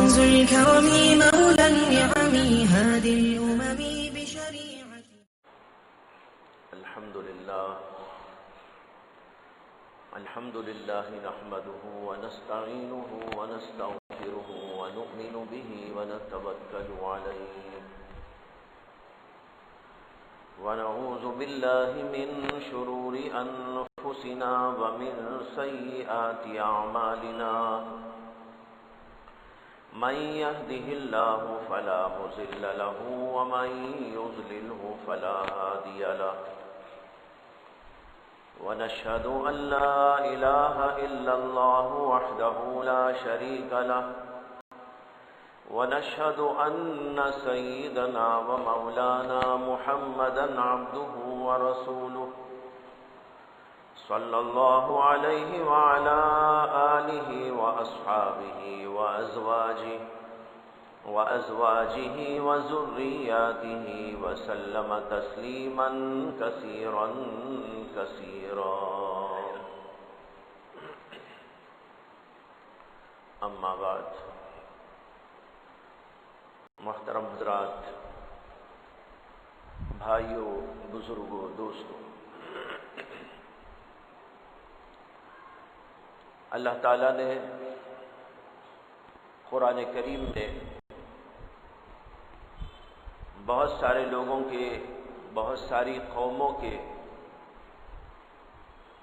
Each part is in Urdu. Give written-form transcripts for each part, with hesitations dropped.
ذو الكرم مولى النعم هادي الأمم بشريعته. الحمد لله نحمده ونستعينه ونستغفره ونؤمن به ونتوكل عليه ونعوذ بالله من شرور أنفسنا ومن سيئات أعمالنا من يهده الله فلا مضل له ومن يضلله فلا هادي له ونشهد أن لا إله إلا الله وحده لا شريك له ونشهد أن سيدنا ومولانا محمدا عبده ورسوله صلى الله عليه وعلى آله وأصحابه وأزواجه وذرياته وسلم تسليما كثيرا كثيرا. أما بعد، محترم حضرات، بھائیوں، بزرگوں، دوستوں، اللہ تعالیٰ نے قرآن کریم میں بہت سارے لوگوں کے، بہت ساری قوموں کے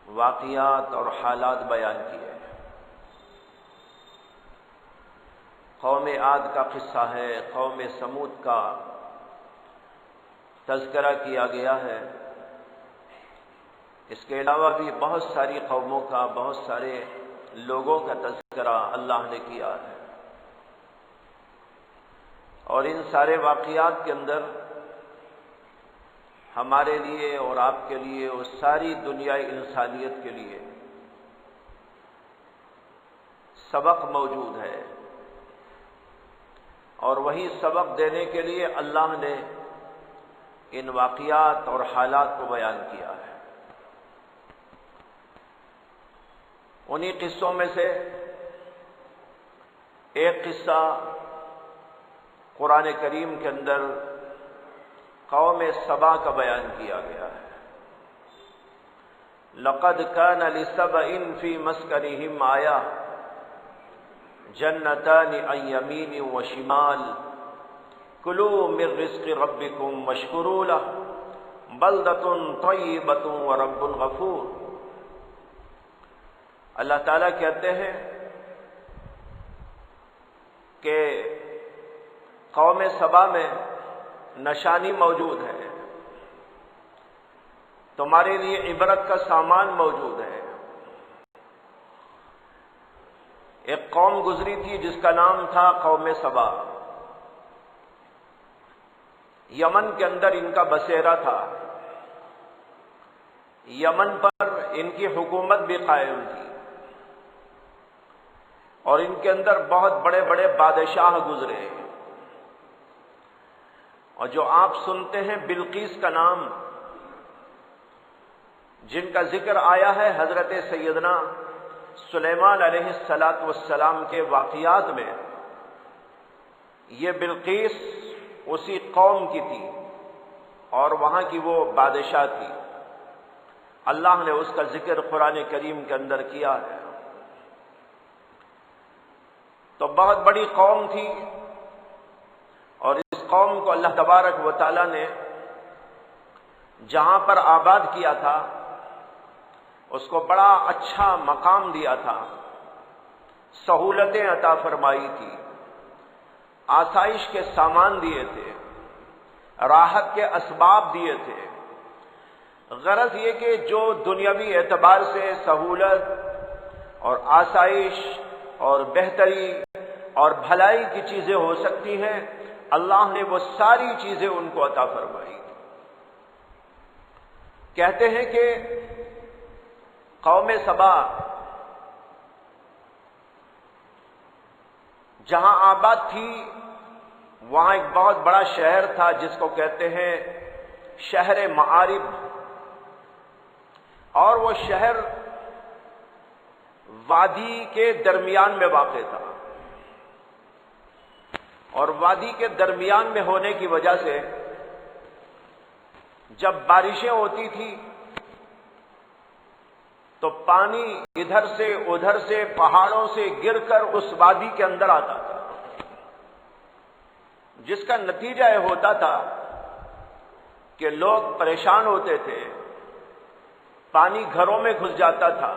واقعات اور حالات بیان کیے ہیں. قوم عاد کا قصہ ہے، قوم سمود کا تذکرہ کیا گیا ہے. اس کے علاوہ بھی بہت ساری قوموں کا، بہت سارے لوگوں کا تذکرہ اللہ نے کیا ہے. اور ان سارے واقعات کے اندر ہمارے لیے اور آپ کے لیے اور ساری دنیائے انسانیت کے لیے سبق موجود ہے. اور وہی سبق دینے کے لیے اللہ نے ان واقعات اور حالات کو بیان کیا ہے. انہی قصوں میں سے ایک قصہ قرآن کریم کے اندر قوم سبا کا بیان کیا گیا ہے. لقد كان لسبإ في مسكنهم آية جنتان عن يمين وشمال كلوا من رزق ربكم واشكروا له بلدة طيبة ورب غفور. اللہ تعالیٰ کہتے ہیں کہ قوم سبا میں نشانی موجود ہے، تمہارے لیے عبرت کا سامان موجود ہے. ایک قوم گزری تھی جس کا نام تھا قوم سبا. یمن کے اندر ان کا بسیرا تھا. یمن پر ان کی حکومت بھی قائم تھی اور ان کے اندر بہت بڑے بڑے بادشاہ گزرے. اور جو آپ سنتے ہیں بلقیس کا نام، جن کا ذکر آیا ہے حضرت سیدنا سلیمان علیہ السلام کے واقعات میں، یہ بلقیس اسی قوم کی تھی اور وہاں کی وہ بادشاہ تھی. اللہ نے اس کا ذکر قرآن کریم کے اندر کیا ہے. تو بہت بڑی قوم تھی اور اس قوم کو اللہ تبارک و تعالی نے جہاں پر آباد کیا تھا اس کو بڑا اچھا مقام دیا تھا، سہولتیں عطا فرمائی تھی، آسائش کے سامان دیے تھے، راحت کے اسباب دیے تھے. غرض یہ کہ جو دنیاوی اعتبار سے سہولت اور آسائش اور بہتری اور بھلائی کی چیزیں ہو سکتی ہیں، اللہ نے وہ ساری چیزیں ان کو عطا فرمائی. کہتے ہیں کہ قوم سبا جہاں آباد تھی وہاں ایک بہت بڑا شہر تھا جس کو کہتے ہیں شہر معارب. اور وہ شہر وادی کے درمیان میں واقع تھا. اور وادی کے درمیان میں ہونے کی وجہ سے جب بارشیں ہوتی تھی تو پانی ادھر سے ادھر سے پہاڑوں سے گر کر اس وادی کے اندر آتا تھا، جس کا نتیجہ یہ ہوتا تھا کہ لوگ پریشان ہوتے تھے، پانی گھروں میں گھس جاتا تھا،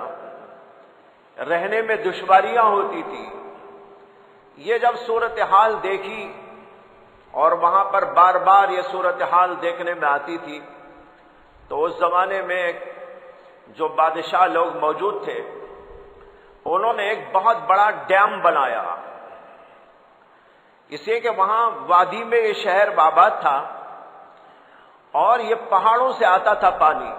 رہنے میں دشواریاں ہوتی تھی۔ یہ جب صورتحال دیکھی اور وہاں پر بار بار یہ صورتحال دیکھنے میں آتی تھی تو اس زمانے میں جو بادشاہ لوگ موجود تھے انہوں نے ایک بہت بڑا ڈیم بنایا، اس لیے کہ وہاں وادی میں یہ شہر آباد تھا اور یہ پہاڑوں سے آتا تھا پانی۔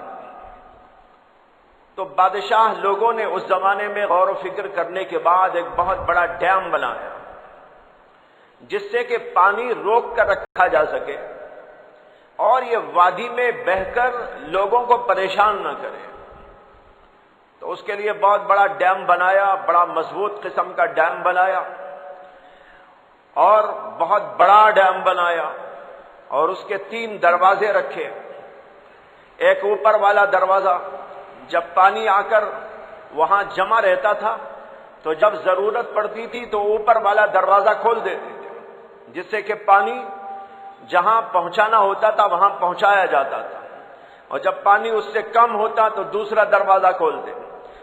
تو بادشاہ لوگوں نے اس زمانے میں غور و فکر کرنے کے بعد ایک بہت بڑا ڈیم بنایا جس سے کہ پانی روک کر رکھا جا سکے اور یہ وادی میں بہہ کر لوگوں کو پریشان نہ کرے۔ تو اس کے لیے بہت بڑا ڈیم بنایا، بڑا مضبوط قسم کا ڈیم بنایا اور بہت بڑا ڈیم بنایا اور اس کے 3 دروازے رکھے۔ ایک اوپر والا دروازہ جب پانی آ کر وہاں جمع رہتا تھا تو جب ضرورت پڑتی تھی تو اوپر والا دروازہ کھول دیتے تھے، جس سے کہ پانی جہاں پہنچانا ہوتا تھا وہاں پہنچایا جاتا تھا، اور جب پانی اس سے کم ہوتا تو دوسرا دروازہ کھولتے،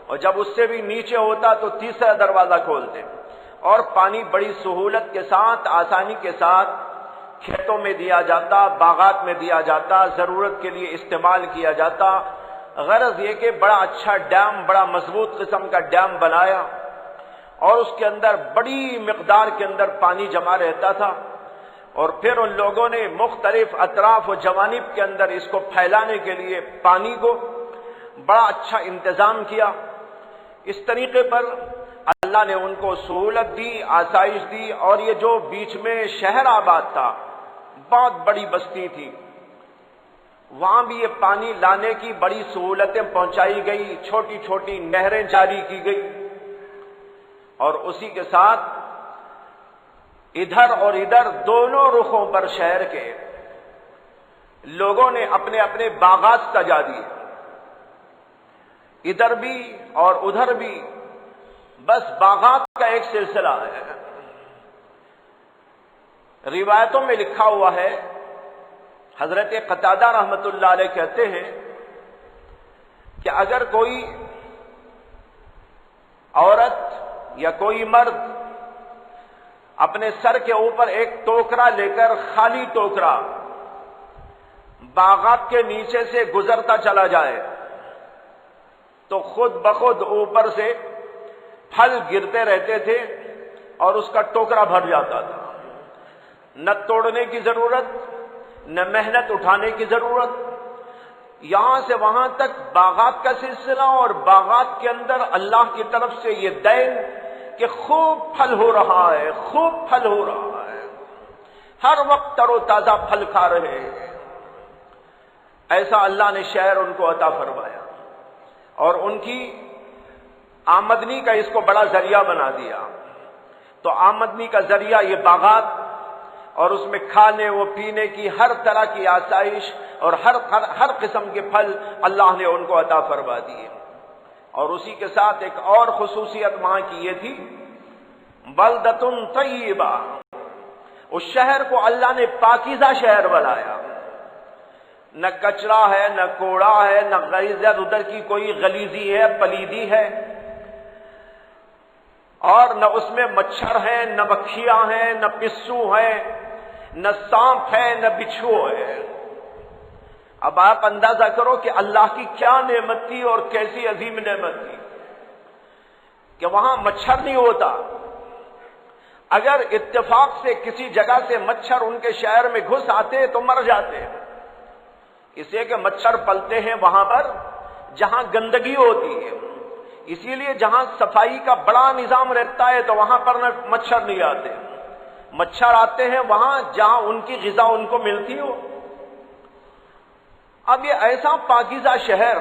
اور جب اس سے بھی نیچے ہوتا تو تیسرا دروازہ کھولتے، اور پانی بڑی سہولت کے ساتھ، آسانی کے ساتھ کھیتوں میں دیا جاتا، باغات میں دیا جاتا، ضرورت کے لیے استعمال کیا جاتا۔ غرض یہ کہ بڑا اچھا ڈیم، بڑا مضبوط قسم کا ڈیم بنایا اور اس کے اندر بڑی مقدار کے اندر پانی جمع رہتا تھا، اور پھر ان لوگوں نے مختلف اطراف و جوانب کے اندر اس کو پھیلانے کے لیے پانی کو بڑا اچھا انتظام کیا۔ اس طریقے پر اللہ نے ان کو سہولت دی، آسائش دی، اور یہ جو بیچ میں شہر آباد تھا، بہت بڑی بستی تھی، وہاں بھی یہ پانی لانے کی بڑی سہولتیں پہنچائی گئی، چھوٹی چھوٹی نہریں جاری کی گئی، اور اسی کے ساتھ ادھر اور ادھر دونوں رخوں پر شہر کے لوگوں نے اپنے اپنے باغات سجا دیے، ادھر بھی اور ادھر بھی، بس باغات کا ایک سلسلہ ہے۔ روایتوں میں لکھا ہوا ہے، حضرت قتادہ رحمت اللہ علیہ کہتے ہیں کہ اگر کوئی عورت یا کوئی مرد اپنے سر کے اوپر ایک ٹوکرا لے کر، خالی ٹوکرا، باغات کے نیچے سے گزرتا چلا جائے تو خود بخود اوپر سے پھل گرتے رہتے تھے اور اس کا ٹوکرا بھر جاتا تھا، نہ توڑنے کی ضرورت، نہ محنت اٹھانے کی ضرورت۔ یہاں سے وہاں تک باغات کا سلسلہ، اور باغات کے اندر اللہ کی طرف سے یہ دین کہ خوب پھل ہو رہا ہے، خوب پھل ہو رہا ہے، ہر وقت تر و تازہ پھل کھا رہے ہیں۔ ایسا اللہ نے شہر ان کو عطا فرمایا اور ان کی آمدنی کا اس کو بڑا ذریعہ بنا دیا۔ تو آمدنی کا ذریعہ یہ باغات، اور اس میں کھانے و پینے کی ہر طرح کی آسائش اور ہر قسم کے پھل اللہ نے ان کو عطا فرما دیے۔ اور اسی کے ساتھ ایک اور خصوصیت وہاں کی یہ تھی، بلدۃ طیبہ، اس شہر کو اللہ نے پاکیزہ شہر بنایا، نہ کچرا ہے، نہ کوڑا ہے، نہ غلیظ ادھر کی کوئی غلیظی ہے، پلیدی ہے، اور نہ اس میں مچھر ہیں، نہ مکھیاں ہیں، نہ پسو ہیں، نہ سانپ ہے، نہ بچھو ہے۔ اب آپ اندازہ کرو کہ اللہ کی کیا نعمت تھی اور کیسی عظیم نعمت تھی کہ وہاں مچھر نہیں ہوتا۔ اگر اتفاق سے کسی جگہ سے مچھر ان کے شہر میں گھس آتے تو مر جاتے، اس لیے کہ مچھر پلتے ہیں وہاں پر جہاں گندگی ہوتی ہے، اسی لیے جہاں صفائی کا بڑا نظام رہتا ہے تو وہاں پر مچھر نہیں آتے، مچھر آتے ہیں وہاں جہاں ان کی غذا ان کو ملتی ہو۔ اب یہ ایسا پاکیزہ شہر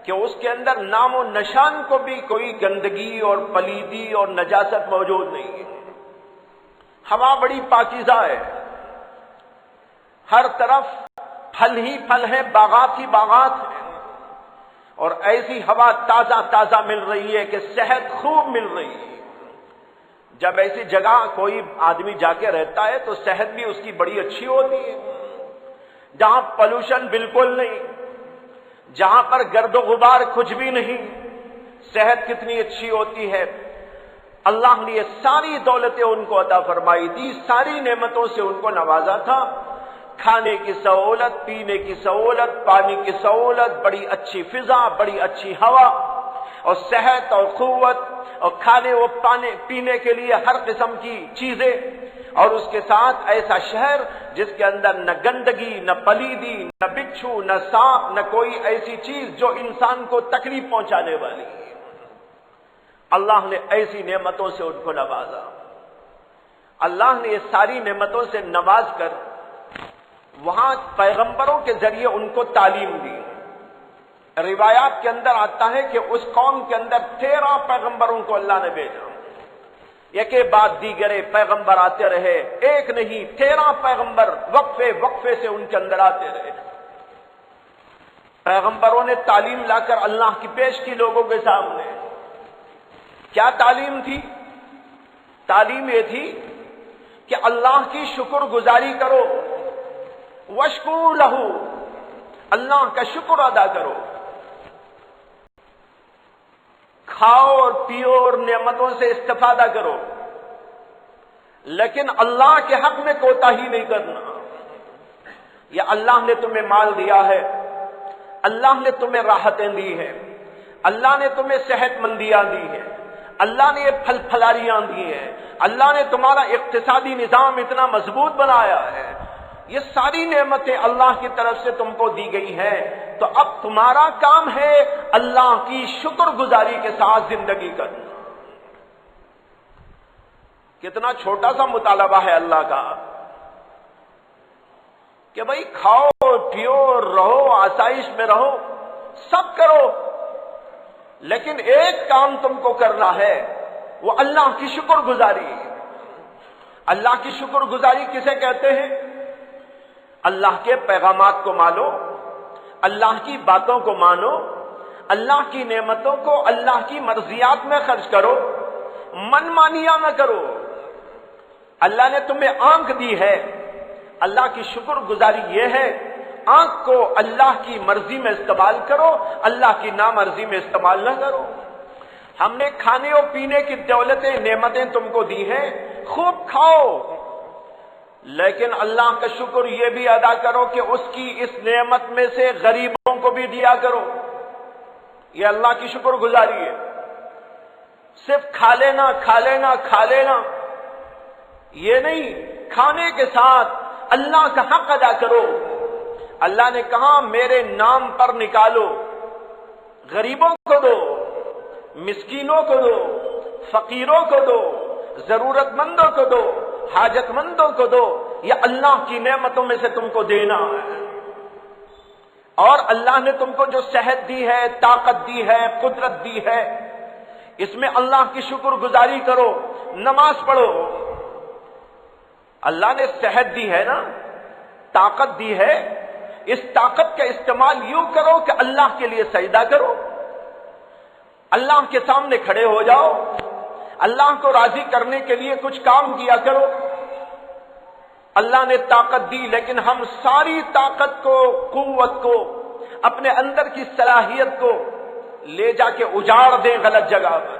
کہ اس کے اندر نام و نشان کو بھی کوئی گندگی اور پلیدی اور نجاست موجود نہیں ہے، ہوا بڑی پاکیزہ ہے، ہر طرف پھل ہی پھل ہیں، باغات ہی باغات ہیں، اور ایسی ہوا تازہ تازہ مل رہی ہے کہ صحت خوب مل رہی ہے۔ جب ایسی جگہ کوئی آدمی جا کے رہتا ہے تو صحت بھی اس کی بڑی اچھی ہوتی ہے، جہاں پولوشن بالکل نہیں، جہاں پر گرد و غبار کچھ بھی نہیں، صحت کتنی اچھی ہوتی ہے۔ اللہ نے یہ ساری دولتیں ان کو عطا فرمائی دی، ساری نعمتوں سے ان کو نوازا تھا، کھانے کی سہولت، پینے کی سہولت، پانی کی سہولت، بڑی اچھی فضا، بڑی اچھی ہوا، اور صحت اور قوت، اور کھانے و پینے کے لیے ہر قسم کی چیزیں، اور اس کے ساتھ ایسا شہر جس کے اندر نہ گندگی، نہ پلیدی، نہ بچھو، نہ سانپ، نہ کوئی ایسی چیز جو انسان کو تکلیف پہنچانے والی ہے۔ اللہ نے ایسی نعمتوں سے ان کو نوازا۔ اللہ نے یہ ساری نعمتوں سے نواز کر وہاں پیغمبروں کے ذریعے ان کو تعلیم دی۔ روایات کے اندر آتا ہے کہ اس قوم کے اندر 13 پیغمبروں کو اللہ نے بھیجا، ایک بعد دیگرے پیغمبر آتے رہے، ایک نہیں 13 پیغمبر وقفے وقفے سے ان کے اندر آتے رہے۔ پیغمبروں نے تعلیم لا کر اللہ کی پیش کی لوگوں کے سامنے۔ کیا تعلیم تھی؟ تعلیم یہ تھی کہ اللہ کی شکر گزاری کرو، واشکروا لہ، اللہ کا شکر ادا کرو، کھاؤ اور پیو اور نعمتوں سے استفادہ کرو، لیکن اللہ کے حق میں کوتاہی نہیں کرنا۔ یا اللہ نے تمہیں مال دیا ہے، اللہ نے تمہیں راحتیں دی ہیں، اللہ نے تمہیں صحت مندیاں دی ہیں، اللہ نے یہ پھل پھلاریاں دی ہیں، اللہ نے تمہارا اقتصادی نظام اتنا مضبوط بنایا ہے، یہ ساری نعمتیں اللہ کی طرف سے تم کو دی گئی ہیں، تو اب تمہارا کام ہے اللہ کی شکر گزاری کے ساتھ زندگی کرنا۔ کتنا چھوٹا سا مطالبہ ہے اللہ کا کہ بھائی کھاؤ پیو رہو، آسائش میں رہو، سب کرو، لیکن ایک کام تم کو کرنا ہے، وہ اللہ کی شکر گزاری۔ اللہ کی شکر گزاری کسے کہتے ہیں؟ اللہ کے پیغامات کو مانو، اللہ کی باتوں کو مانو، اللہ کی نعمتوں کو اللہ کی مرضیات میں خرچ کرو، من مانیاں نہ کرو۔ اللہ نے تمہیں آنکھ دی ہے، اللہ کی شکر گزاری یہ ہے آنکھ کو اللہ کی مرضی میں استعمال کرو، اللہ کی نامرضی میں استعمال نہ کرو۔ ہم نے کھانے اور پینے کی دولتیں نعمتیں تم کو دی ہیں، خوب کھاؤ، لیکن اللہ کا شکر یہ بھی ادا کرو کہ اس کی اس نعمت میں سے غریبوں کو بھی دیا کرو۔ یہ اللہ کی شکر گزاری ہے۔ صرف کھا لینا کھا لینا کھا لینا یہ نہیں، کھانے کے ساتھ اللہ کا حق ادا کرو۔ اللہ نے کہا میرے نام پر نکالو، غریبوں کو دو، مسکینوں کو دو، فقیروں کو دو، ضرورت مندوں کو دو، حاجت مندوں کو دو، یہ اللہ کی نعمتوں میں سے تم کو دینا ہے۔ اور اللہ نے تم کو جو صحت دی ہے، طاقت دی ہے، قدرت دی ہے، اس میں اللہ کی شکر گزاری کرو، نماز پڑھو۔ اللہ نے صحت دی ہے نا، طاقت دی ہے، اس طاقت کا استعمال یوں کرو کہ اللہ کے لیے سجدہ کرو، اللہ کے سامنے کھڑے ہو جاؤ، اللہ کو راضی کرنے کے لیے کچھ کام کیا کرو۔ اللہ نے طاقت دی، لیکن ہم ساری طاقت کو، قوت کو، اپنے اندر کی صلاحیت کو لے جا کے اجاڑ دیں غلط جگہ پر،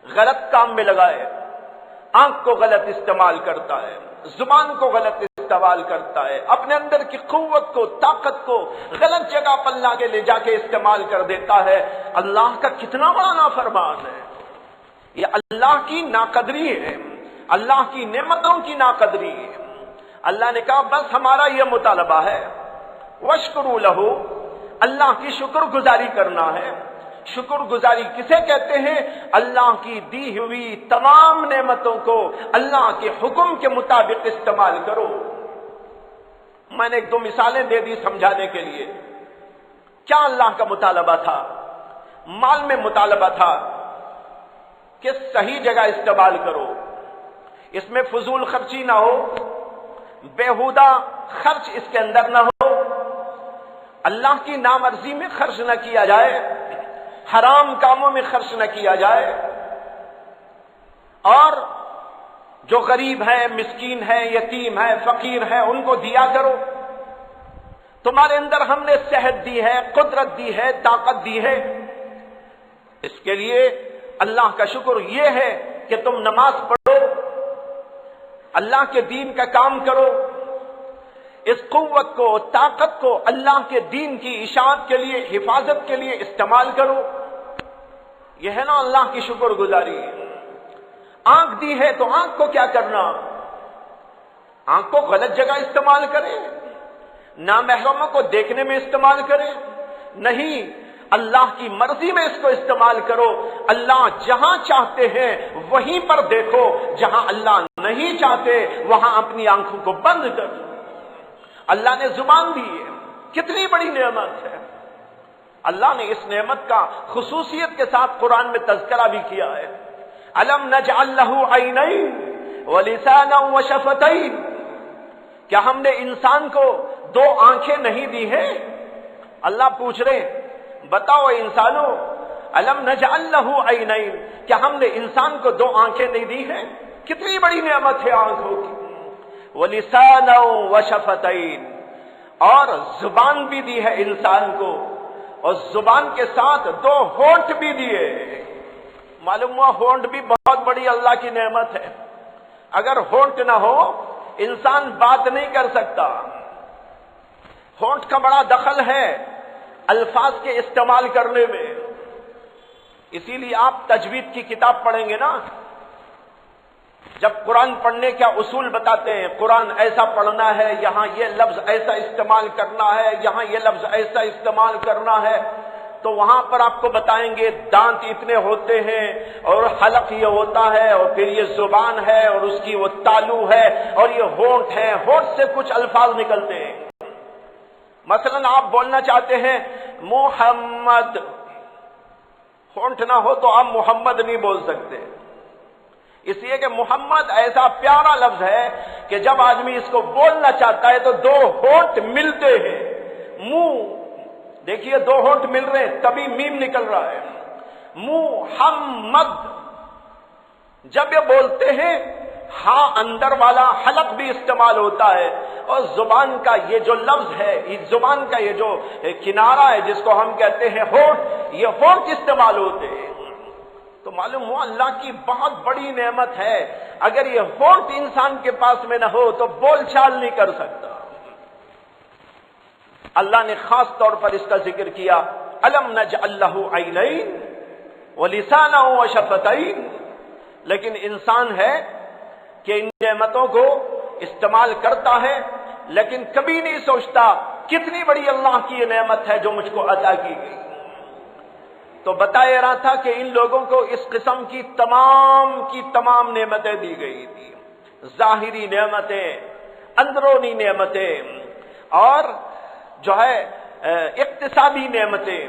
غلط کام میں لگائے۔ آنکھ کو غلط استعمال کرتا ہے، زبان کو غلط استعمال کرتا ہے، اپنے اندر کی قوت کو، طاقت کو غلط جگہ پر لا کے لے جا کے استعمال کر دیتا ہے۔ اللہ کا کتنا بڑا نافرمان ہے، یہ اللہ کی ناقدری ہے، اللہ کی نعمتوں کی ناقدری ہے۔ اللہ نے کہا بس ہمارا یہ مطالبہ ہے، واشکروا لہ، اللہ کی شکر گزاری کرنا ہے۔ شکر گزاری کسے کہتے ہیں؟ اللہ کی دی ہوئی تمام نعمتوں کو اللہ کے حکم کے مطابق استعمال کرو۔ میں نے 1-2 مثالیں دے دی سمجھانے کے لیے۔ کیا اللہ کا مطالبہ تھا؟ مال میں مطالبہ تھا کہ صحیح جگہ استعمال کرو، اس میں فضول خرچی نہ ہو، بیہودہ خرچ اس کے اندر نہ ہو، اللہ کی نامرضی میں خرچ نہ کیا جائے، حرام کاموں میں خرچ نہ کیا جائے، اور جو غریب ہے، مسکین ہے، یتیم ہے، فقیر ہے، ان کو دیا کرو۔ تمہارے اندر ہم نے صحت دی ہے، قدرت دی ہے، طاقت دی ہے، اس کے لیے اللہ کا شکر یہ ہے کہ تم نماز پڑھو، اللہ کے دین کا کام کرو، اس قوت کو، طاقت کو اللہ کے دین کی اشاعت کے لیے، حفاظت کے لیے استعمال کرو۔ یہ ہے نا اللہ کی شکر گزاری۔ آنکھ دی ہے تو آنکھ کو کیا کرنا؟ آنکھ کو غلط جگہ استعمال کریں، نامحرموں کو دیکھنے میں استعمال کریں؟ نہیں، اللہ کی مرضی میں اس کو استعمال کرو۔ اللہ جہاں چاہتے ہیں وہیں پر دیکھو، جہاں اللہ نہیں چاہتے وہاں اپنی آنکھوں کو بند کرو۔ اللہ نے زبان دی ہے، کتنی بڑی نعمت ہے۔ اللہ نے اس نعمت کا خصوصیت کے ساتھ قرآن میں تذکرہ بھی کیا ہے۔ الم نجعل لہ عینین ولسانا وشفتین، کیا ہم نے انسان کو دو آنکھیں نہیں دی ہیں؟ اللہ پوچھ رہے ہیں بتاؤ انسانوں، الم نجعل لہ عینین، کیا ہم نے انسان کو دو آنکھیں نہیں دی ہیں؟ کتنی بڑی نعمت ہے آنکھوں کی۔ وَلِسَانًا وَشَفَتَيْن، اور زبان بھی دی ہے انسان کو، اور زبان کے ساتھ دو ہونٹ بھی دیے۔ معلوم ہوا ہونٹ بھی بہت بڑی اللہ کی نعمت ہے۔ اگر ہونٹ نہ ہو انسان بات نہیں کر سکتا۔ ہونٹ کا بڑا دخل ہے الفاظ کے استعمال کرنے میں، اسی لیے آپ تجوید کی کتاب پڑھیں گے نا، جب قرآن پڑھنے کا اصول بتاتے ہیں، قرآن ایسا پڑھنا ہے، یہاں یہ لفظ ایسا استعمال کرنا ہے، یہاں یہ لفظ ایسا استعمال کرنا ہے، تو وہاں پر آپ کو بتائیں گے دانت اتنے ہوتے ہیں، اور حلق یہ ہوتا ہے، اور پھر یہ زبان ہے، اور اس کی وہ تالو ہے، اور یہ ہونٹ ہے، ہونٹ سے کچھ الفاظ نکلتے ہیں۔ مثلا آپ بولنا چاہتے ہیں محمد، ہونٹ نہ ہو تو آپ محمد نہیں بول سکتے، اس لیے کہ محمد ایسا پیارا لفظ ہے کہ جب آدمی اس کو بولنا چاہتا ہے تو دو ہونٹ ملتے ہیں۔ منہ دیکھیے، دو ہونٹ مل رہے ہیں تبھی میم نکل رہا ہے۔ محمد جب یہ بولتے ہیں ہاں اندر والا حلق بھی استعمال ہوتا ہے، اور زبان کا یہ جو لفظ ہے، اس زبان کا یہ جو کنارہ ہے جس کو ہم کہتے ہیں ہونٹ، یہ ہونٹ استعمال ہوتے ہیں۔ تو معلوم ہوا اللہ کی بہت بڑی نعمت ہے۔ اگر یہ ہونٹ انسان کے پاس میں نہ ہو تو بول چال نہیں کر سکتا۔ اللہ نے خاص طور پر اس کا ذکر کیا، الم نجعل لہ عینین ولسانا وشفتین، لیکن انسان ہے کہ ان نعمتوں کو استعمال کرتا ہے لیکن کبھی نہیں سوچتا کتنی بڑی اللہ کی یہ نعمت ہے جو مجھ کو عطا کی گئی۔ تو بتایا رہا تھا کہ ان لوگوں کو اس قسم کی تمام نعمتیں دی گئی تھی، ظاہری نعمتیں، اندرونی نعمتیں، اور جو ہے اقتصادی نعمتیں،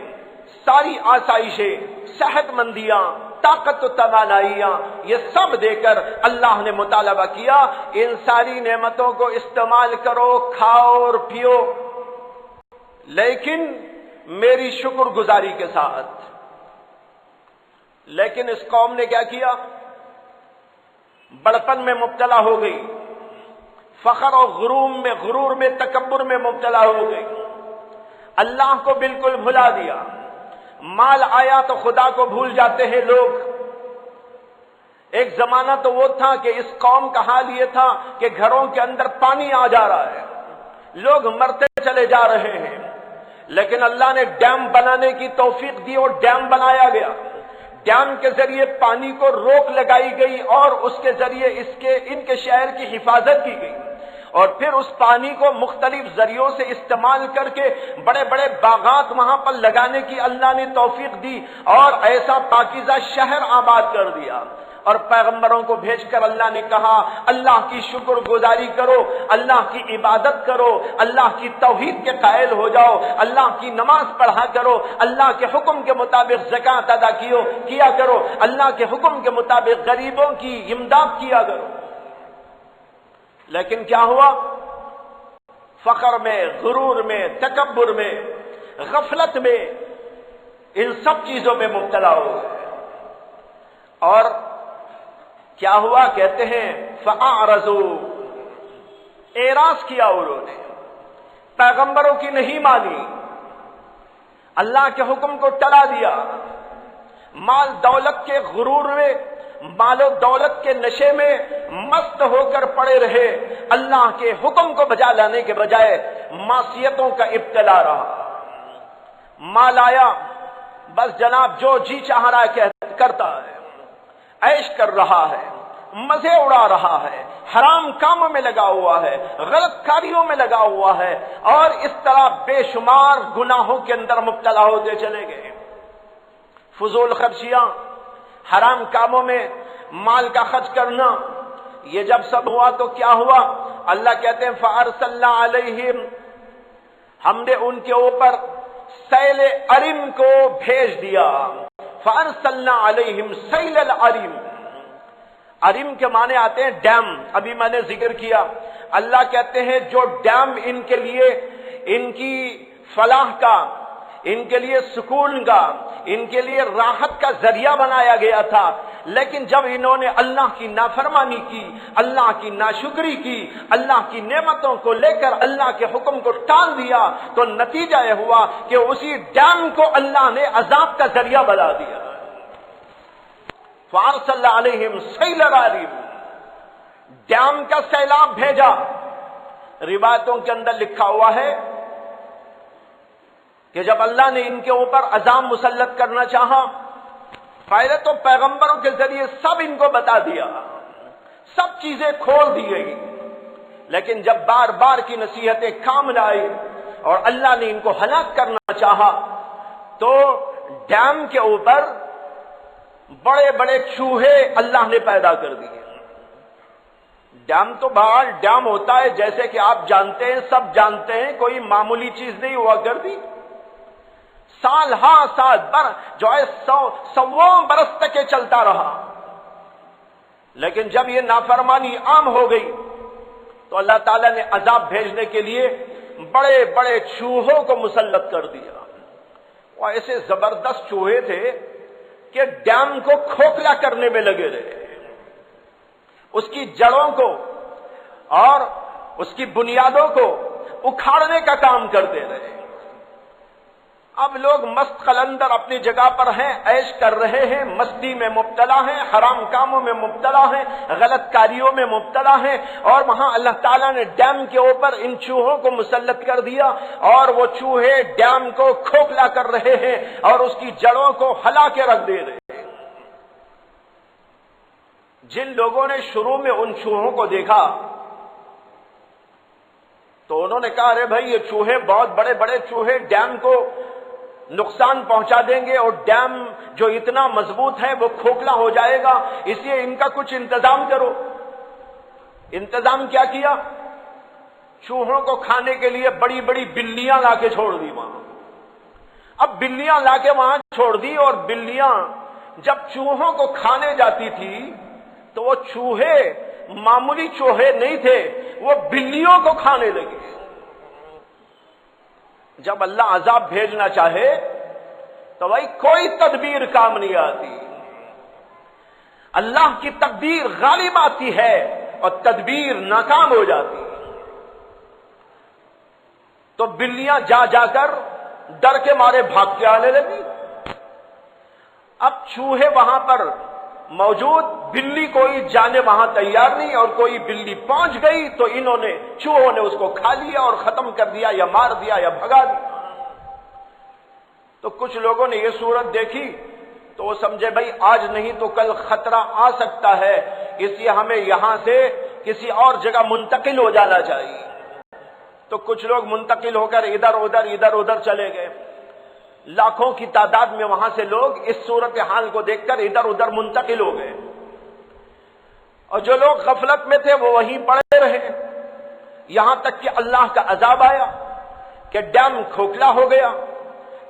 ساری آسائشیں، صحت مندیاں، طاقت و توانائیاں، یہ سب دے کر اللہ نے مطالبہ کیا ان ساری نعمتوں کو استعمال کرو، کھاؤ اور پیو، لیکن میری شکر گزاری کے ساتھ۔ لیکن اس قوم نے کیا کیا؟ بڑپن میں مبتلا ہو گئی، فخر اور غرور میں تکبر میں مبتلا ہو گئی، اللہ کو بالکل بھلا دیا۔ مال آیا تو خدا کو بھول جاتے ہیں لوگ۔ ایک زمانہ تو وہ تھا کہ اس قوم کا حال یہ تھا کہ گھروں کے اندر پانی آ جا رہا ہے، لوگ مرتے چلے جا رہے ہیں، لیکن اللہ نے ڈیم بنانے کی توفیق دی اور ڈیم بنایا گیا۔ ڈیم کے ذریعے پانی کو روک لگائی گئی اور اس کے ذریعے ان کے شہر کی حفاظت کی گئی، اور پھر اس پانی کو مختلف ذریعوں سے استعمال کر کے بڑے بڑے باغات وہاں پر لگانے کی اللہ نے توفیق دی، اور ایسا پاکیزہ شہر آباد کر دیا۔ اور پیغمبروں کو بھیج کر اللہ نے کہا اللہ کی شکر گزاری کرو، اللہ کی عبادت کرو، اللہ کی توحید کے قائل ہو جاؤ، اللہ کی نماز پڑھا کرو، اللہ کے حکم کے مطابق زکوٰۃ ادا کیا کرو، اللہ کے حکم کے مطابق غریبوں کی امداد کیا کرو۔ لیکن کیا ہوا؟ فخر میں، غرور میں، تکبر میں، غفلت میں، ان سب چیزوں میں مبتلا ہو گئے۔ اور کیا ہوا؟ کہتے ہیں فَأَعْرَضُوا، اعراض کیا انہوں نے، پیغمبروں کی نہیں مانی، اللہ کے حکم کو ٹلا دیا، مال دولت کے غرور میں، مال و دولت کے نشے میں مست ہو کر پڑے رہے، اللہ کے حکم کو بجا لانے کے بجائے معصیتوں کا ابتلا رہا۔ مال آیا، بس جناب جو جی چاہ رہا ہے کرتا ہے، عیش کر رہا ہے، مزے اڑا رہا ہے، حرام کاموں میں لگا ہوا ہے، غلط کاریوں میں لگا ہوا ہے، اور اس طرح بے شمار گناہوں کے اندر مبتلا ہوتے چلے گئے۔ فضول خرچیاں، حرام کاموں میں مال کا خرچ کرنا، یہ جب سب ہوا تو کیا ہوا؟ اللہ کہتے ہیں فَأَرْسَلْنَا عَلَيْهِمْ، ہم نے ان کے اوپر سیل عرم کو بھیج دیا۔ فَأَرْسَلْنَا عَلَيْهِمْ سَيْلَ الْعَرِمْ، عرم کے معنی آتے ہیں ڈیم، ابھی میں نے ذکر کیا۔ اللہ کہتے ہیں جو ڈیم ان کے لیے، ان کی فلاح کا، ان کے لیے سکون کا، ان کے لیے راحت کا ذریعہ بنایا گیا تھا، لیکن جب انہوں نے اللہ کی نافرمانی کی، اللہ کی ناشکری کی، اللہ کی نعمتوں کو لے کر اللہ کے حکم کو ٹال دیا، تو نتیجہ یہ ہوا کہ اسی ڈیم کو اللہ نے عذاب کا ذریعہ بنا دیا۔ فَأَرْسَلَ عَلَيْهِمْ سَيْلَ الْعَرِمْ، ڈیم کا سیلاب بھیجا۔ روایتوں کے اندر لکھا ہوا ہے کہ جب اللہ نے ان کے اوپر عذاب مسلط کرنا چاہا، پہلے تو پیغمبروں کے ذریعے سب ان کو بتا دیا، سب چیزیں کھول دی گئی، لیکن جب بار بار کی نصیحتیں کام نہ آئی اور اللہ نے ان کو ہلاک کرنا چاہا، تو ڈیم کے اوپر بڑے بڑے چوہے اللہ نے پیدا کر دیے۔ ڈیم تو بہرحال ڈیم ہوتا ہے، جیسے کہ آپ جانتے ہیں، سب جانتے ہیں، کوئی معمولی چیز نہیں ہوا کرتی۔ سال ہاں سال جو ہے سووں برس تک یہ چلتا رہا، لیکن جب یہ نافرمانی عام ہو گئی تو اللہ تعالیٰ نے عذاب بھیجنے کے لیے بڑے بڑے چوہوں کو مسلط کر دیا۔ وہ ایسے زبردست چوہے تھے کہ ڈیم کو کھوکھلا کرنے میں لگے رہے، اس کی جڑوں کو اور اس کی بنیادوں کو اکھاڑنے کا کام کرتے رہے۔ اب لوگ مست قلندر اپنی جگہ پر ہیں، عیش کر رہے ہیں، مستی میں مبتلا ہیں، حرام کاموں میں مبتلا ہیں، غلط کاریوں میں مبتلا ہیں، اور وہاں اللہ تعالیٰ نے ڈیم کے اوپر ان چوہوں کو مسلط کر دیا، اور وہ چوہے ڈیم کو کھوکھلا کر رہے ہیں اور اس کی جڑوں کو ہلا کے رکھ دے رہے ہیں۔ جن لوگوں نے شروع میں ان چوہوں کو دیکھا تو انہوں نے کہا ارے بھائی یہ چوہے بہت بڑے بڑے چوہے ڈیم کو نقصان پہنچا دیں گے، اور ڈیم جو اتنا مضبوط ہے وہ کھوکھلا ہو جائے گا، اس لیے ان کا کچھ انتظام کرو۔ انتظام کیا کیا؟ چوہوں کو کھانے کے لیے بڑی بڑی بلیاں لا کے چھوڑ دی وہاں۔ اب بلیاں لا کے وہاں چھوڑ دی، اور بلیاں جب چوہوں کو کھانے جاتی تھی تو وہ چوہے معمولی چوہے نہیں تھے، وہ بلیوں کو کھانے لگے۔ جب اللہ عذاب بھیجنا چاہے تو بھائی کوئی تدبیر کام نہیں آتی، اللہ کی تقدیر غالب آتی ہے اور تدبیر ناکام ہو جاتی۔ تو بلیاں جا جا کر ڈر کے مارے بھاگ کے آنے لگی۔ اب چوہے وہاں پر موجود، بلی کوئی جانے وہاں تیار نہیں، اور کوئی بلی پہنچ گئی تو چوہوں نے اس کو کھا لیا اور ختم کر دیا، یا مار دیا یا بھگا دیا۔ تو کچھ لوگوں نے یہ صورت دیکھی تو وہ سمجھے بھائی آج نہیں تو کل خطرہ آ سکتا ہے، اس لیے ہمیں یہاں سے کسی اور جگہ منتقل ہو جانا چاہیے۔ تو کچھ لوگ منتقل ہو کر ادھر ادھر چلے گئے، لاکھوں کی تعداد میں وہاں سے لوگ اس صورتحال کو دیکھ کر ادھر ادھر منتقل ہو گئے، اور جو لوگ غفلت میں تھے وہ وہیں پڑے رہے، یہاں تک کہ اللہ کا عذاب آیا کہ ڈیم کھوکھلا ہو گیا۔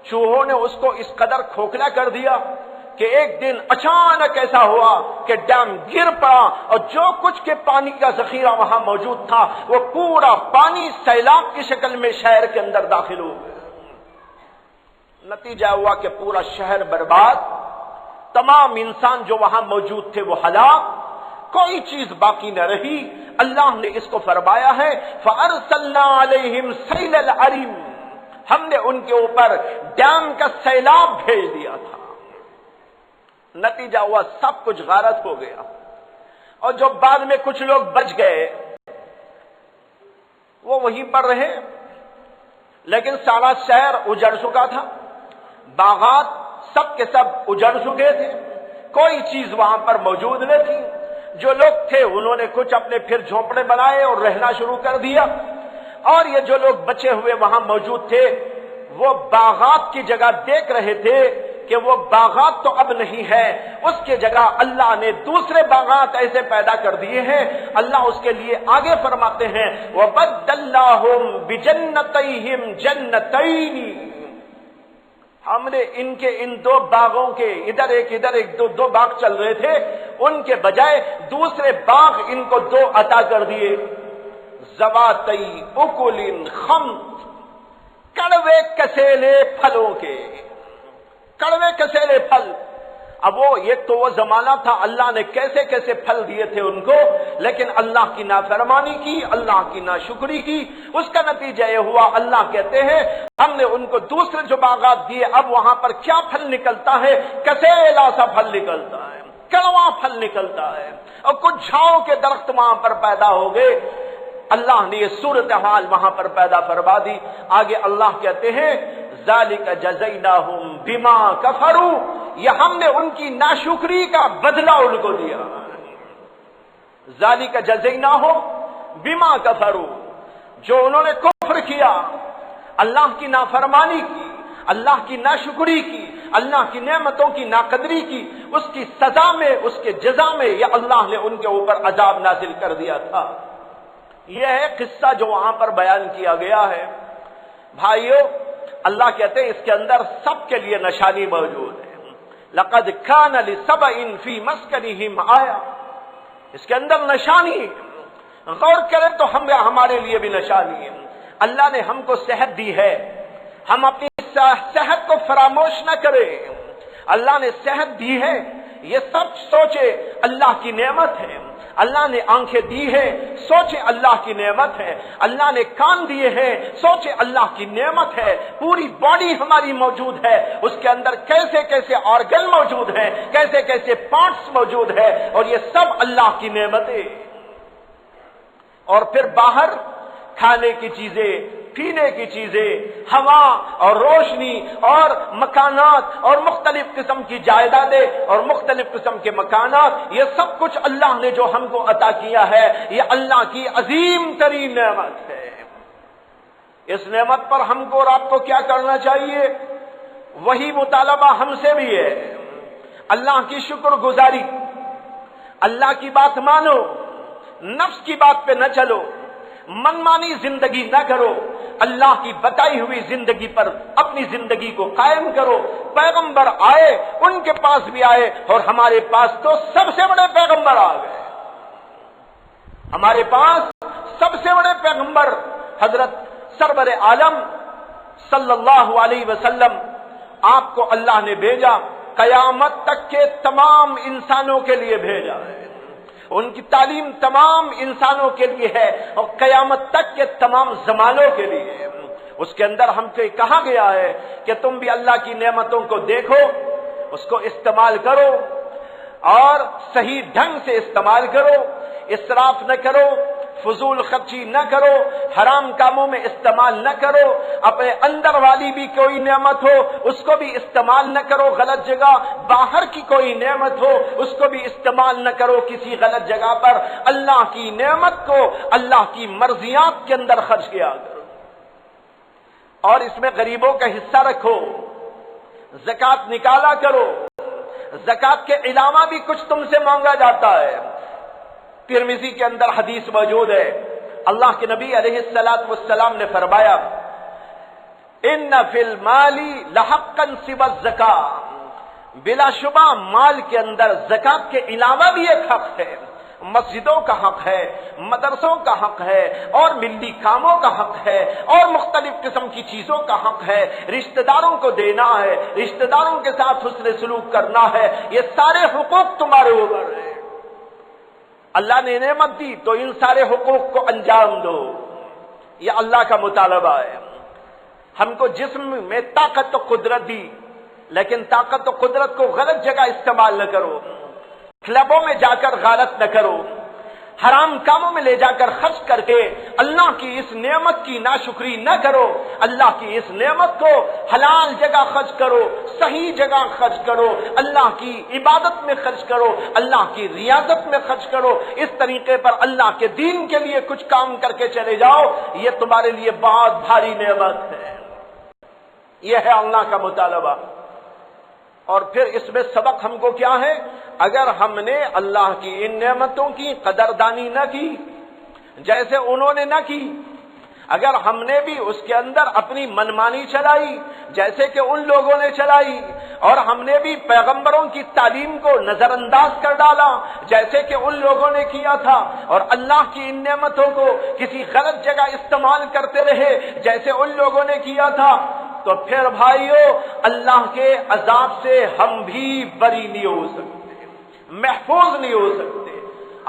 چوہوں نے اس کو اس قدر کھوکھلا کر دیا کہ ایک دن اچانک ایسا ہوا کہ ڈیم گر پڑا اور جو کچھ کے پانی کا ذخیرہ وہاں موجود تھا وہ پورا پانی سیلاب کی شکل میں شہر کے اندر داخل ہو گیا۔ نتیجہ ہوا کہ پورا شہر برباد، تمام انسان جو وہاں موجود تھے وہ ہلاک، کوئی چیز باقی نہ رہی۔ اللہ نے اس کو فرمایا ہے فَأَرْسَلْنَا عَلَيْهِمْ سَيْلَ الْعَرِمِ، ہم نے ان کے اوپر ڈیم کا سیلاب بھیج دیا تھا۔ نتیجہ ہوا سب کچھ غارت ہو گیا، اور جو بعد میں کچھ لوگ بچ گئے وہ وہیں پر رہے، لیکن سارا شہر اجڑ چکا تھا، باغات سب کے سب اجڑ چکے تھے، کوئی چیز وہاں پر موجود نہ تھی۔ جو لوگ تھے انہوں نے کچھ اپنے پھر جھونپڑے بنائے اور رہنا شروع کر دیا، اور یہ جو لوگ بچے ہوئے وہاں موجود تھے وہ باغات کی جگہ دیکھ رہے تھے کہ وہ باغات تو اب نہیں ہے، اس کی جگہ اللہ نے دوسرے باغات ایسے پیدا کر دیے ہیں۔ اللہ اس کے لیے آگے فرماتے ہیں وَبَدَّلْنَاهُمْ بِجَنَّتَيْهِمْ جَنَّتَيْنِ، ہم نے ان کے ان دو باغوں کے ادھر ایک دو باغ چل رہے تھے، ان کے بجائے دوسرے باغ ان کو دو عطا کر دیے، ذواتئی اکل خمط، کڑوے کسیلے پھلوں کے، کڑوے کسیلے پھل۔ اب وہ ایک تو وہ زمانہ تھا اللہ نے کیسے کیسے پھل دیے تھے ان کو، لیکن اللہ کی نافرمانی کی، اللہ کی ناشکری کی، اس کا نتیجہ یہ ہوا اللہ کہتے ہیں ہم نے ان کو دوسرے جو باغات دیے، اب وہاں پر کیا پھل نکلتا ہے؟ کسیلا سا پھل نکلتا ہے، کڑوا پھل نکلتا ہے، اور کچھ جھاؤں کے درخت وہاں پر پیدا ہو گئے۔ اللہ نے یہ صورتحال وہاں پر پیدا فرما دی۔ آگے اللہ کہتے ہیں ذالک جزیناہم بما کفروا، یہ ہم نے ان کی ناشکری کا بدلہ ان کو دیا۔ ذالک جزیناہم بما کفروا، جو انہوں نے کفر کیا، اللہ کی نافرمانی کی، اللہ کی ناشکری کی، اللہ کی نعمتوں کی ناقدری کی، اس کی سزا میں، اس کے جزا میں یہ اللہ نے ان کے اوپر عذاب نازل کر دیا تھا۔ یہ ہے قصہ جو وہاں پر بیان کیا گیا ہے۔ بھائیو، اللہ کہتے ہیں اس کے اندر سب کے لیے نشانی موجود ہے۔ لقد كان لسبع في مسكنهم آية، اس کے اندر نشانی، غور کریں تو ہمارے لیے بھی نشانی ہے۔ اللہ نے ہم کو صحت دی ہے، ہم اپنی صحت کو فراموش نہ کریں۔ اللہ نے صحت دی ہے، یہ سب سوچے اللہ کی نعمت ہے۔ اللہ نے آنکھیں دی ہے، سوچے اللہ کی نعمت ہے۔ اللہ نے کان دیے ہیں، سوچے اللہ کی نعمت ہے۔ پوری باڈی ہماری موجود ہے، اس کے اندر کیسے کیسے آرگن موجود ہیں، کیسے کیسے پارٹس موجود ہے، اور یہ سب اللہ کی نعمتیں۔ اور پھر باہر کھانے کی چیزیں، پینے کی چیزیں، ہوا اور روشنی اور مکانات اور مختلف قسم کی جائیدادیں اور مختلف قسم کے مکانات، یہ سب کچھ اللہ نے جو ہم کو عطا کیا ہے، یہ اللہ کی عظیم ترین نعمت ہے۔ اس نعمت پر ہم کو اور آپ کو کیا کرنا چاہیے؟ وہی مطالبہ ہم سے بھی ہے، اللہ کی شکر گزاری، اللہ کی بات مانو، نفس کی بات پہ نہ چلو، منمانی زندگی نہ کرو، اللہ کی بتائی ہوئی زندگی پر اپنی زندگی کو قائم کرو۔ پیغمبر آئے، ان کے پاس بھی آئے، اور ہمارے پاس تو سب سے بڑے پیغمبر آ گئے۔ ہمارے پاس سب سے بڑے پیغمبر حضرت سرور عالم صلی اللہ علیہ وسلم، آپ کو اللہ نے بھیجا، قیامت تک کے تمام انسانوں کے لیے بھیجا ہے۔ ان کی تعلیم تمام انسانوں کے لیے ہے اور قیامت تک کے تمام زمانوں کے لیے ہے۔ اس کے اندر ہم سے کہا گیا ہے کہ تم بھی اللہ کی نعمتوں کو دیکھو، اس کو استعمال کرو اور صحیح ڈھنگ سے استعمال کرو، اسراف نہ کرو، فضول خرچی نہ کرو، حرام کاموں میں استعمال نہ کرو، اپنے اندر والی بھی کوئی نعمت ہو اس کو بھی استعمال نہ کرو غلط جگہ، باہر کی کوئی نعمت ہو اس کو بھی استعمال نہ کرو کسی غلط جگہ پر۔ اللہ کی نعمت کو اللہ کی مرضیات کے اندر خرچ کیا کرو، اور اس میں غریبوں کا حصہ رکھو، زکات نکالا کرو۔ زکات کے علاوہ بھی کچھ تم سے مانگا جاتا ہے۔ ترمذی کے اندر حدیث موجود ہے، اللہ کے نبی علیہ الصلوۃ والسلام نے فرمایا ان فی المال لحقا سوى الزکاۃ، بلا شبہ مال کے اندر زکات کے علاوہ بھی ایک حق ہے، مسجدوں کا حق ہے، مدرسوں کا حق ہے، اور ملی کاموں کا حق ہے، اور مختلف قسم کی چیزوں کا حق ہے، رشتہ داروں کو دینا ہے، رشتہ داروں کے ساتھ حسن سلوک کرنا ہے، یہ سارے حقوق تمہارے اوپر ہیں۔ اللہ نے نعمت دی تو ان سارے حقوق کو انجام دو، یہ اللہ کا مطالبہ ہے۔ ہم کو جسم میں طاقت و قدرت دی، لیکن طاقت و قدرت کو غلط جگہ استعمال نہ کرو، کلبوں میں جا کر غارت نہ کرو، حرام کاموں میں لے جا کر خرچ کر کے اللہ کی اس نعمت کی ناشکری نہ کرو۔ اللہ کی اس نعمت کو حلال جگہ خرچ کرو، صحیح جگہ خرچ کرو، اللہ کی عبادت میں خرچ کرو، اللہ کی ریاضت میں خرچ کرو، اس طریقے پر اللہ کے دین کے لیے کچھ کام کر کے چلے جاؤ، یہ تمہارے لیے بہت بھاری نعمت ہے۔ یہ ہے اللہ کا مطالبہ۔ اور پھر اس میں سبق ہم کو کیا ہے؟ اگر ہم نے اللہ کی ان نعمتوں کی قدردانی نہ کی جیسے انہوں نے نہ کی، اگر ہم نے بھی اس کے اندر اپنی منمانی چلائی جیسے کہ ان لوگوں نے چلائی، اور ہم نے بھی پیغمبروں کی تعلیم کو نظر انداز کر ڈالا جیسے کہ ان لوگوں نے کیا تھا، اور اللہ کی ان نعمتوں کو کسی غلط جگہ استعمال کرتے رہے جیسے ان لوگوں نے کیا تھا، تو پھر بھائیو اللہ کے عذاب سے ہم بھی بری نہیں ہو سکتے، محفوظ نہیں ہو سکتے۔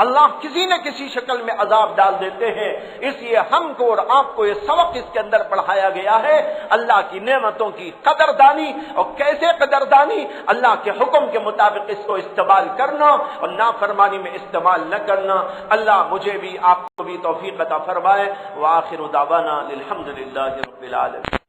اللہ کسی نہ کسی شکل میں عذاب ڈال دیتے ہیں، اس لیے ہم کو اور آپ کو یہ سبق اس کے اندر پڑھایا گیا ہے، اللہ کی نعمتوں کی قدردانی، اور کیسے قدردانی؟ اللہ کے حکم کے مطابق اس کو استعمال کرنا اور نافرمانی میں استعمال نہ کرنا۔ اللہ مجھے بھی آپ کو بھی توفیق عطا فرمائے۔ وآخر دعوانا الحمدللہ رب العالمین۔